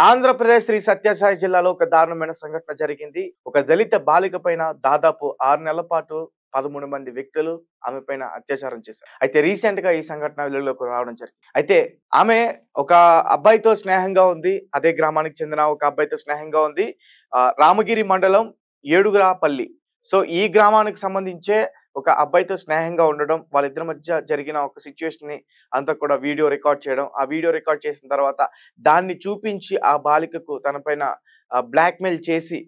ఆంధ్రప్రదేశ్ శ్రీ సత్యసాయి జిల్లాలో ఒక దారుణమైన సంఘటన జరిగింది. ఒక దళిత బాలిక పైన దాదాపు 6 నెలల పాటు 13 మంది వ్యక్తులు ఆమె పైన అత్యాచారం చేశారు. అయితే రీసెంట్‌గా ఈ సంఘటన వెలుగులోకి రావడం జరిగింది. అయితే ఆమె ఒక అబ్బాయితో స్నేహంగా ఉంది. అదే గ్రామానికి చెందిన ఒక అబ్బాయితో స్నేహంగా ఉంది. రామగిరి మండలం ఏడుగురాపల్లి. సో, ఈ గ్రామానికి సంబంధించే ఒక అబ్బాయితో స్నేహంగా ఉండడం, వాళ్ళిద్దరి మధ్య జరిగిన ఒక సిట్యుయేషన్‌ని అంతా కూడా వీడియో రికార్డ్ చేయడం. ఆ వీడియో రికార్డ్ చేసిన తర్వాత దాన్ని చూపించి ఆ బాలికకు తన పైన బ్లాక్‌మెయిల్ చేసి,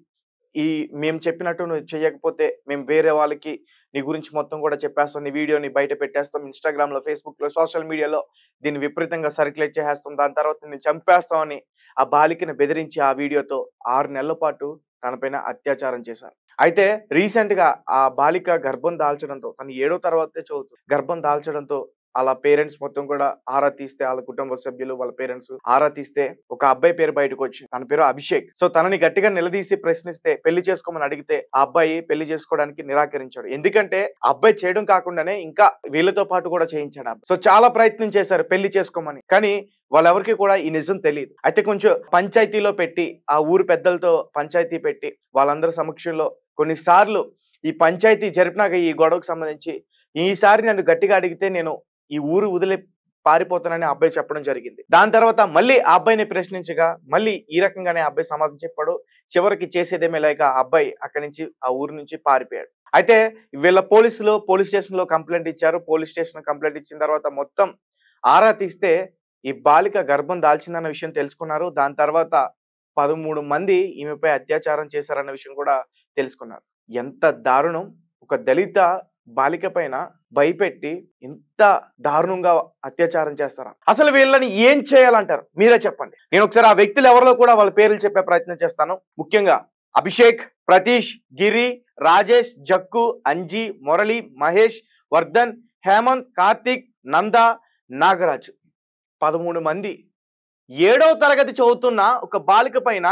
మేము చెప్పినట్టు నువ్వు చెయ్యకపోతే మేము వేరే వాళ్ళకి నీ గురించి మొత్తం కూడా చెప్పేస్తాం. నీ వీడియోని బయట పెట్టేస్తాం. ఇన్‌స్టాగ్రామ్‌లో, ఫేస్‌బుక్‌లో, సోషల్ మీడియాలో దీన్ని విపరీతంగా సర్క్యులేట్ చేసేస్తాం. దాని తర్వాత నిన్ను చంపేస్తాం అని ఆ బాలికని బెదిరించి ఆ వీడియోతో 6 నెలల పాటు తన పైన అత్యాచారం చేశారు. అయితే రీసెంట్‌గా ఆ బాలిక గర్భం దాల్చడంతో తను ఏడో తరగతే చదువుతుంది. గర్భం దాల్చడంతో ఆళ్ళ పేరెంట్స్ మొత్తం కూడా ఆరా తీస్తే ఆళ్ళ కుటుంబ సభ్యులు, వాళ్ళ పేరెంట్స్ ఆరా తీస్తే ఒక అబ్బాయి పేరు బయటకొచ్చింది. తన పేరు అభిషేక్. సో, తనని గట్టిగా నిలదీసి ప్రశ్నిస్తే పెళ్లి చేసుకోమని అడిగితే ఆ అబ్బాయి పెళ్లి చేసుకోవడానికి నిరాకరించాడు. ఎందుకంటే ఆ అబ్బాయి చేయడం కాకుండానే ఇంకా వీళ్ళతో పాటు కూడా చేయించాడు ఆ అబ్బాయి. సో, చాలా ప్రయత్నం చేశారు పెళ్లి చేసుకోమని. కానీ వాళ్ళెవరికీ కూడా ఈ నిజం తెలీదు. అయితే కొంచెం పంచాయతీలో పెట్టి, ఆ ఊరు పెద్దలతో పంచాయతీ పెట్టి, వాళ్ళందరి సమక్షంలో కొన్ని సార్లు ఈ పంచాయతీ జరిపినాక ఈ గొడవకు సంబంధించి, ఈసారి నన్ను గట్టిగా అడిగితే నేను ఈ ఊరు వదిలి పారిపోతానని ఆ అబ్బాయి చెప్పడం జరిగింది. దాని తర్వాత మళ్ళీ ఆ అబ్బాయిని ప్రశ్నించగా, మళ్ళీ ఈ రకంగానే ఆ అబ్బాయి సమాధానం చెప్పాడు. చివరికి చేసేదేమీ లేక ఆ అబ్బాయి అక్కడి నుంచి ఆ ఊరు నుంచి పారిపోయాడు. అయితే వీళ్ళ పోలీసులు పోలీస్ స్టేషన్‌లో కంప్లెయింట్ ఇచ్చారు. పోలీస్ స్టేషన్‌లో కంప్లెయింట్ ఇచ్చిన తర్వాత మొత్తం ఆరా తీస్తే ఈ బాలిక గర్భం దాల్చిందన్న విషయం తెలుసుకున్నారు. దాని తర్వాత 13 మంది ఈమెపై అత్యాచారం చేశారన్న విషయం కూడా తెలుసుకున్నారు. ఎంత దారుణం! ఒక దళిత బాలిక పైన భయపెట్టి ఇంత దారుణంగా అత్యాచారం చేస్తారా? అసలు వీళ్ళని ఏం చేయాలంటారు? మీరే చెప్పండి. నేను ఒకసారి ఆ వ్యక్తులు ఎవరో కూడా వాళ్ళ పేర్లు చెప్పే ప్రయత్నం చేస్తాను. ముఖ్యంగా అభిషేక్, ప్రతీష్, గిరి, రాజేష్, జక్కు, అంజీ, మురళి, మహేష్, వర్ధన్, హేమంత్, కార్తీక్, నంద, నాగరాజ్. 13 మంది. ఏడవ తరగతి చదువుతున్న ఒక బాలిక పైన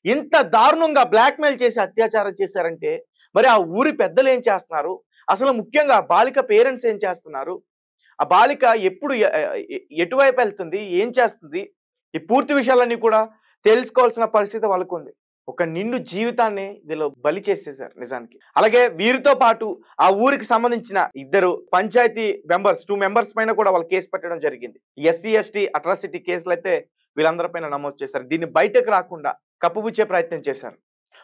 ఇంత దారుణంగా బ్లాక్‌మెయిల్ చేసి అత్యాచారం చేశారంటే, మరి ఆ ఊరి పెద్దలు ఏం చేస్తున్నారు? అసలు ముఖ్యంగా ఆ బాలిక పేరెంట్స్ ఏం చేస్తున్నారు? ఆ బాలిక ఎప్పుడు ఎటువైపు వెళ్తుంది? ఏం చేస్తుంది? ఈ పూర్తి విషయాలన్నీ కూడా తెలుసుకోవాల్సిన పరిస్థితి వాళ్ళకుంది. ఒక నిండు జీవితాన్ని వీళ్ళు బలి చేసేసారు నిజానికి. అలాగే వీరితో పాటు ఆ ఊరికి సంబంధించిన ఇద్దరు పంచాయతీ మెంబర్స్ 2 మెంబర్స్ పైన కూడా వాళ్ళు కేసు పెట్టడం జరిగింది. ఎస్సీ, ఎస్టీ అట్రాసిటీ కేసులైతే వీళ్ళందరి పైన నమోదు చేశారు. దీన్ని బయటకు రాకుండా కప్పుపుచ్చే ప్రయత్నం చేశారు.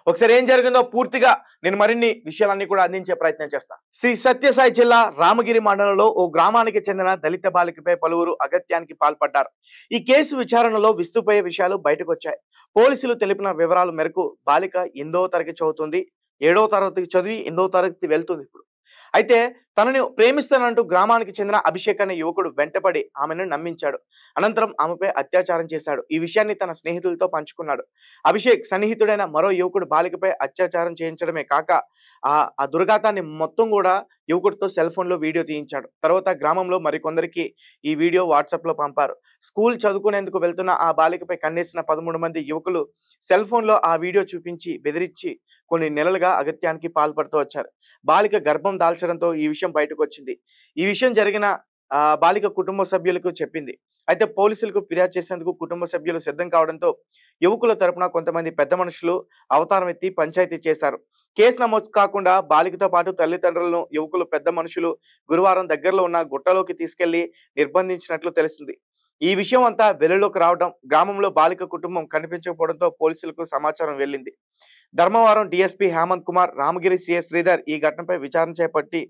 ఒకసారి ఏం జరిగిందో పూర్తిగా నేను మరిన్ని విషయాలన్నీ కూడా అందించే ప్రయత్నం చేస్తా. శ్రీ సత్యసాయి జిల్లా రామగిరి మండలంలో ఓ గ్రామానికి చెందిన దళిత బాలికపై పలువురు అగత్యానికి పాల్పడ్డారు. ఈ కేసు విచారణలో విస్తుపోయే విషయాలు బయటకొచ్చాయి. పోలీసులు తెలిపిన వివరాల మేరకు బాలిక 8వ తరగతి చదువుతుంది. 7వ తరగతి చదివి 8వ తరగతి వెళ్తుంది ఇప్పుడు. అయితే తనని ప్రేమిస్తానంటూ గ్రామానికి చెందిన అభిషేక్ అనే యువకుడు వెంటపడి ఆమెను నమ్మించాడు. అనంతరం ఆమెపై అత్యాచారం చేశాడు. ఈ విషయాన్ని తన స్నేహితులతో పంచుకున్నాడు. అభిషేక్ సన్నిహితుడైన మరో యువకుడు బాలికపై అత్యాచారం చేయించడమే కాక ఆ దుర్ఘాతాన్ని మొత్తం కూడా యువకుడితో సెల్ ఫోన్‌లో వీడియో తీయించాడు. తర్వాత గ్రామంలో మరికొందరికి ఈ వీడియో వాట్సాప్‌లో పంపారు. స్కూల్ చదువుకునేందుకు వెళ్తున్న ఆ బాలికపై కన్నేసిన 13 మంది యువకులు సెల్ ఫోన్‌లో ఆ వీడియో చూపించి బెదిరించి కొన్ని నెలలుగా అగత్యానికి పాల్పడుతూ వచ్చారు. బాలిక గర్భం దాల్చడంతో ఈ విషయం బయటకొచ్చింది. ఈ విషయం జరిగిన బాలిక కుటుంబ సభ్యులకు చెప్పింది. అయితే పోలీసులకు ఫిర్యాదు చేసేందుకు కుటుంబ సభ్యులు సిద్ధం కావడంతో యువకుల తరపున కొంతమంది పెద్ద మనుషులు అవతారం ఎత్తి పంచాయతీ చేశారు. కేసు నమోదు కాకుండా బాలికతో పాటు తల్లిదండ్రులను యువకులు పెద్ద మనుషులు గురువారం దగ్గరలో ఉన్న గుట్టలోకి తీసుకెళ్లి నిర్బంధించినట్లు తెలుస్తుంది. ఈ విషయం అంతా వెలుగులోకి రావడం, గ్రామంలో బాలిక కుటుంబం కనిపించకపోవడంతో పోలీసులకు సమాచారం వెళ్ళింది. ధర్మవరం డీఎస్పీ హేమంత్ కుమార్, రామగిరి సీఐ శ్రీధర్ ఈ ఘటనపై విచారణ చేపట్టి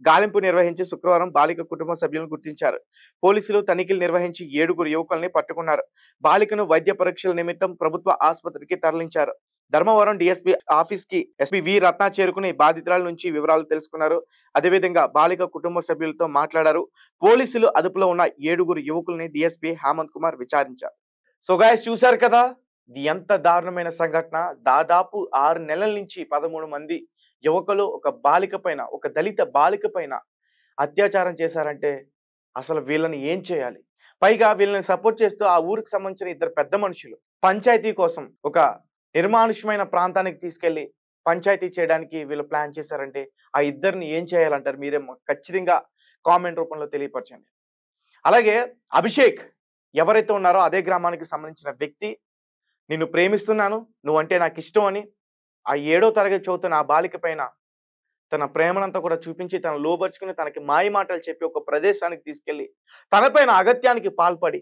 గాలింపు నిర్వహించి శుక్రవారం బాలిక కుటుంబ సభ్యులను గుర్తించారు. పోలీసులు తనిఖీలు నిర్వహించి 7 యువకుల్ని పట్టుకున్నారు. బాలికను వైద్య పరీక్షల నిమిత్తం ప్రభుత్వ ఆసుపత్రికి తరలించారు. ధర్మవరం డీఎస్పీ ఆఫీస్ కి ఎస్పీ వి రత్న చేరుకుని బాధితురాల నుంచి వివరాలు తెలుసుకున్నారు. అదేవిధంగా బాలిక కుటుంబ సభ్యులతో మాట్లాడారు. పోలీసులు అదుపులో ఉన్న 7 యువకుల్ని డీఎస్పీ హేమంత్ కుమార్ విచారించారు. సో గైస్, చూశారు కదా, ఇది ఎంత దారుణమైన సంఘటన. దాదాపు 6 నెలల నుంచి 13 మంది యువకులు ఒక బాలిక పైన, ఒక దళిత బాలిక పైన అత్యాచారం చేశారంటే అసలు వీళ్ళని ఏం చేయాలి? పైగా వీళ్ళని సపోర్ట్ చేస్తూ ఆ ఊరికి సంబంధించిన ఇద్దరు పెద్ద మనుషులు పంచాయతీ కోసం ఒక నిర్మానుష్యమైన ప్రాంతానికి తీసుకెళ్లి పంచాయతీ చేయడానికి వీళ్ళు ప్లాన్ చేశారంటే ఆ ఇద్దరిని ఏం చేయాలంటారు? మీరే ఖచ్చితంగా కామెంట్ రూపంలో తెలియపరచండి. అలాగే అభిషేక్ ఎవరైతే ఉన్నారో అదే గ్రామానికి సంబంధించిన వ్యక్తి నిన్ను ప్రేమిస్తున్నాను, నువ్వంటే నాకు ఇష్టం అని ఆ 7వ తరగతి చదువుతున్న ఆ బాలిక పైన తన ప్రేమనంతా కూడా చూపించి, తనను లోబరుచుకొని, తనకి మాయ మాటలు చెప్పి ఒక ప్రదేశానికి తీసుకెళ్ళి, తనపైన అగత్యానికి పాల్పడి,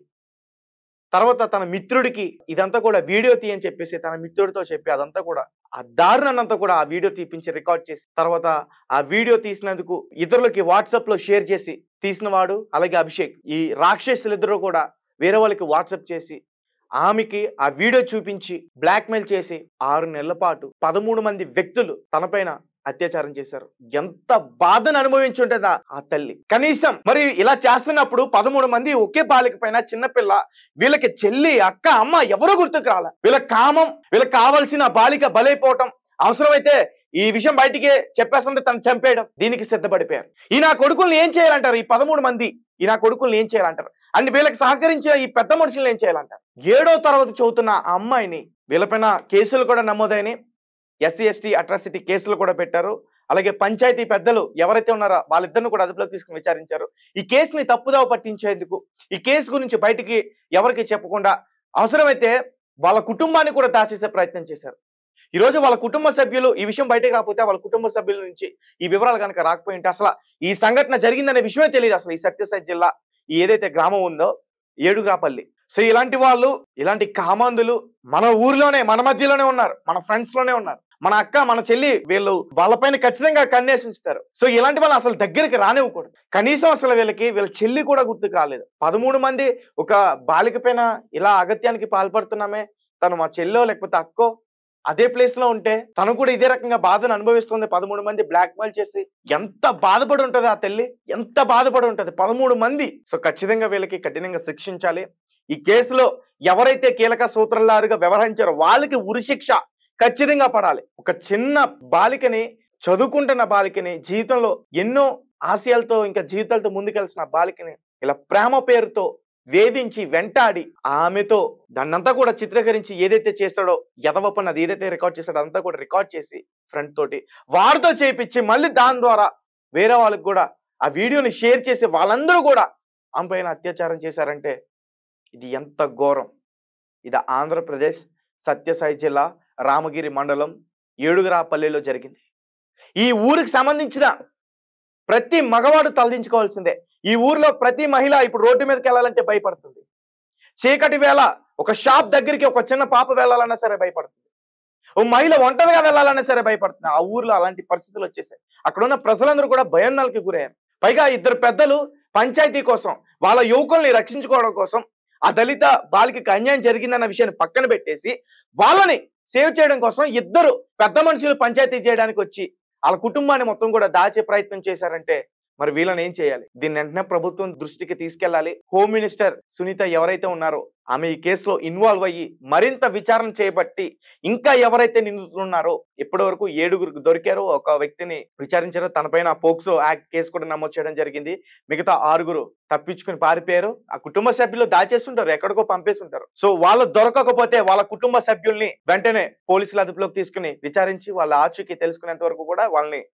తర్వాత తన మిత్రుడికి ఇదంతా కూడా వీడియో తీయని చెప్పేసి తన మిత్రుడితో చెప్పి అదంతా కూడా ఆ దారుణాన్నంతా కూడా ఆ వీడియో తీపించి రికార్డ్ చేసి, తర్వాత ఆ వీడియో తీసినందుకు ఇతరులకి వాట్సాప్‌లో షేర్ చేసి, తీసిన వాడు అలాగే అభిషేక్ ఈ రాక్షసులిద్దరూ కూడా వేరే వాళ్ళకి వాట్సాప్ చేసి, ఆమెకి ఆ వీడియో చూపించి బ్లాక్‌మెయిల్ చేసి 6 నెలల పాటు 13 మంది వ్యక్తులు తనపైన అత్యాచారం చేశారు. ఎంత బాధను అనుభవించుంటదా ఆ తల్లి. కనీసం మరి ఇలా చేస్తున్నప్పుడు 13 మంది ఒకే బాలిక పైన చిన్నపిల్ల, వీళ్ళకి చెల్లి, అక్క, అమ్మ ఎవరో గుర్తుకు రాల. వీళ్ళ కామం, వీళ్ళకి కావాల్సిన బాలిక బలైపోవటం, అవసరమైతే ఈ విషయం బయటికి చెప్పేస్తుంటే తను చంపేయడం, దీనికి సిద్ధపడిపోయారు. ఈ నా కొడుకుల్ని ఏం చేయాలంటారు? ఈ 13 మంది ఈ నా కొడుకుల్ని ఏం చేయాలంటారు? అండ్ వీళ్ళకి సహకరించిన ఈ పెద్ద మనుషుల్ని ఏం చేయాలంటారు? 7వ తరగతి చదువుతున్న ఆ అమ్మాయిని వీళ్ళపైన కేసులు కూడా నమోదైనవి. ఎస్సీ ఎస్టీ అట్రాసిటీ కేసులు కూడా పెట్టారు. అలాగే పంచాయతీ పెద్దలు ఎవరైతే ఉన్నారో వాళ్ళిద్దరిని కూడా అదుపులోకి తీసుకుని విచారించారు. ఈ కేసుని తప్పుదోవ పట్టించేందుకు, ఈ కేసు గురించి బయటికి ఎవరికి చెప్పకుండా అవసరమైతే వాళ్ళ కుటుంబాన్ని కూడా దాచేసే ప్రయత్నం చేశారు. ఈరోజు వాళ్ళ కుటుంబ సభ్యులు ఈ విషయం బయటకు రాకపోతే వాళ్ళ కుటుంబ సభ్యుల నుంచి ఈ వివరాలు కనుక రాకపోయి ఉంటే అసలు ఈ సంఘటన జరిగిందనే విషయమే తెలియదు. అసలు ఈ సత్యసాయి జిల్లా ఈ ఏదైతే గ్రామం ఉందో ఏడుగురాపల్లి. సో ఇలాంటి వాళ్ళు, ఇలాంటి కామాంధులు మన ఊర్లోనే, మన మధ్యలోనే ఉన్నారు, మన ఫ్రెండ్స్ లోనే ఉన్నారు. మన అక్క, మన చెల్లి, వీళ్ళు వాళ్ళపైన ఖచ్చితంగా కన్నేసి ఉంచుతారు. సో ఇలాంటి వాళ్ళు అసలు దగ్గరికి రానివ్వకూడదు. కనీసం అసలు వీళ్ళ చెల్లి కూడా గుర్తుకు రాలేదు. 13 మంది ఒక బాలిక పైన ఇలా అగత్యానికి పాల్పడుతున్నామే, తను మా చెల్లో లేకపోతే అక్కో అదే ప్లేస్ లో ఉంటే తను కూడా ఇదే రకంగా బాధను అనుభవిస్తుంది. 13 మంది బ్లాక్ మెయిల్ చేసి ఎంత బాధపడి ఉంటది ఆ తల్లి, ఎంత బాధపడి ఉంటది 13 మంది. సో ఖచ్చితంగా వీళ్ళకి కఠినంగా శిక్షించాలి. ఈ కేసులో ఎవరైతే కీలక సూత్రధారుగా వ్యవహరించారో వాళ్ళకి ఉరిశిక్ష ఖచ్చితంగా పడాలి. ఒక చిన్న బాలికని, చదువుకుంటున్న బాలికని, జీవితంలో ఎన్నో ఆశయాలతో ఇంకా జీవితాలతో ముందుకెళ్తున్న బాలికని ఇలా ప్రేమ పేరుతో వేధించి వెంటాడి ఆమెతో దాన్నంతా కూడా చిత్రీకరించి ఏదైతే చేస్తాడో ఎదవ పని, అది ఏదైతే రికార్డ్ చేస్తాడో అదంతా కూడా రికార్డ్ చేసి ఫ్రెండ్ తోటి వారితో చేయించి మళ్ళీ దాని ద్వారా వేరే వాళ్ళకి కూడా ఆ వీడియోని షేర్ చేసి వాళ్ళందరూ కూడా ఆమె పైన అత్యాచారం చేశారంటే ఇది ఎంత ఘోరం. ఇది ఆంధ్రప్రదేశ్ సత్యసాయి జిల్లా రామగిరి మండలం ఏడుగురాపల్లిలో జరిగింది. ఈ ఊరికి సంబంధించిన ప్రతి మగవాడు తలదించుకోవాల్సిందే. ఈ ఊర్లో ప్రతి మహిళ ఇప్పుడు రోడ్డు మీదకి వెళ్ళాలంటే భయపడుతుంది. చీకటి వేళ ఒక షాప్ దగ్గరికి ఒక చిన్న పాప వెళ్ళాలన్నా సరే భయపడుతుంది. ఓ మహిళ ఒంటరిగా వెళ్ళాలన్నా సరే భయపడుతుంది. ఆ ఊర్లో అలాంటి పరిస్థితులు వచ్చేసాయి. అక్కడ ఉన్న ప్రజలందరూ కూడా భయాందోళనకి గురయ్యారు. పైగా ఇద్దరు పెద్దలు పంచాయతీ కోసం, వాళ్ళ యువకుల్ని రక్షించుకోవడం కోసం ఆ దళిత బాలికకి అన్యాయం జరిగిందన్న విషయాన్ని పక్కన పెట్టేసి వాళ్ళని సేవ్ చేయడం కోసం ఇద్దరు పెద్ద మనుషులు పంచాయతీ చేయడానికి వచ్చి వాళ్ళ కుటుంబాన్ని మొత్తం కూడా దాచే ప్రయత్నం చేశారంటే మరి వీళ్ళని ఏం చేయాలి? దీన్ని వెంటనే ప్రభుత్వం దృష్టికి తీసుకెళ్లాలి. హోమ్ మినిస్టర్ సునీత ఎవరైతే ఉన్నారో ఆమె ఈ కేసులో ఇన్వాల్వ్ అయ్యి మరింత విచారణ చేపట్టి ఇంకా ఎవరైతే నిందితున్నారో, ఇప్పటి వరకు 7గురికి దొరికారో, ఒక వ్యక్తిని విచారించారో, తనపైన పోక్సో యాక్ట్ కేసు కూడా నమోదు చేయడం జరిగింది. మిగతా 6గురు తప్పించుకుని పారిపోయారు. ఆ కుటుంబ సభ్యులు దాచేస్తుంటారు, ఎక్కడికో పంపేస్తుంటారు. సో వాళ్ళు దొరకకపోతే వాళ్ళ కుటుంబ సభ్యుల్ని వెంటనే పోలీసుల అదుపులోకి తీసుకుని విచారించి వాళ్ళ ఆచూకీ తెలుసుకునేంత వరకు కూడా వాళ్ళని